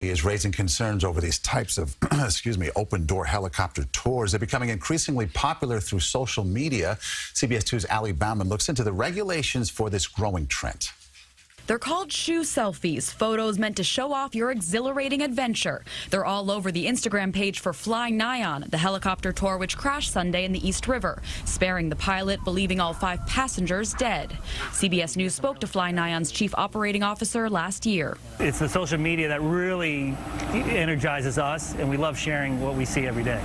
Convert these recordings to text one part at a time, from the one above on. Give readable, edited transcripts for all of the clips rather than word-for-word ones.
He is raising concerns over these types of, open-door helicopter tours. They're becoming increasingly popular through social media. CBS 2's Ali Bauman looks into the regulations for this growing trend. They're called shoe selfies, photos meant to show off your exhilarating adventure. They're all over the Instagram page for Flying Nyan, the helicopter tour which crashed Sunday in the East River, sparing the pilot, believing all 5 passengers dead. CBS News spoke to Flying Nyan's chief operating officer last year. It's the social media that really energizes us, and we love sharing what we see every day.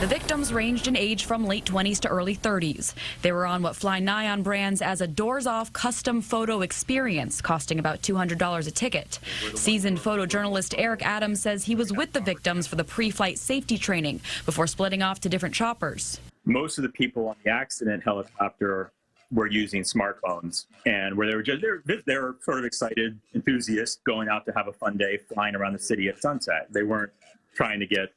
The victims ranged in age from late 20s to early 30s. They were on what Flying Nyan brands as a doors-off custom photo experience, costing about $200 a ticket. Seasoned photojournalist Eric Adams says he was with the victims for the pre-flight safety training before splitting off to different choppers. Most of the people on the accident helicopter were using smartphones, and where they were sort of excited enthusiasts going out to have a fun day flying around the city at sunset. They weren't trying to get,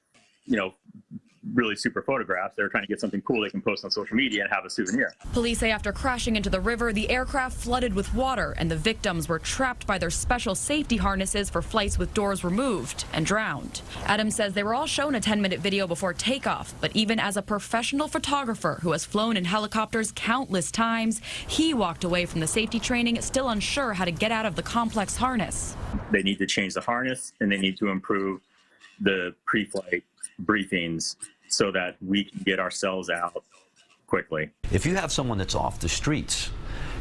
really super photographs. They were trying to get something cool they can post on social media and have a souvenir. Police say after crashing into the river, the aircraft flooded with water and the victims were trapped by their special safety harnesses for flights with doors removed and drowned. Adams says they were all shown a 10-minute video before takeoff, but even as a professional photographer who has flown in helicopters countless times, he walked away from the safety training still unsure how to get out of the complex harness. They need to change the harness and they need to improve the pre-flight briefings so that we can get ourselves out quickly. If you have someone that's off the streets,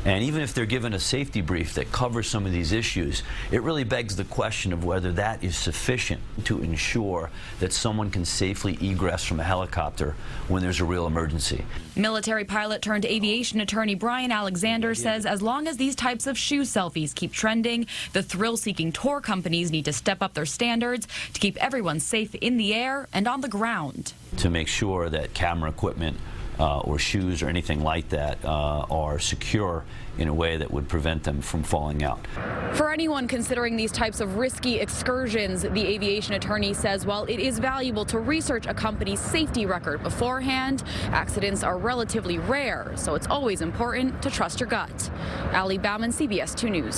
and even if they're given a safety brief that covers some of these issues, it really begs the question of whether that is sufficient to ensure that someone can safely egress from a helicopter when there's a real emergency. Military pilot turned aviation attorney Brian Alexander says as long as these types of shoe selfies keep trending, the thrill-seeking tour companies need to step up their standards to keep everyone safe in the air and on the ground. To make sure that camera equipment or shoes or anything like that are secure in a way that would prevent them from falling out. For anyone considering these types of risky excursions, the aviation attorney says while it is valuable to research a company's safety record beforehand, accidents are relatively rare, so it's always important to trust your gut. Ali Bauman, CBS 2 News.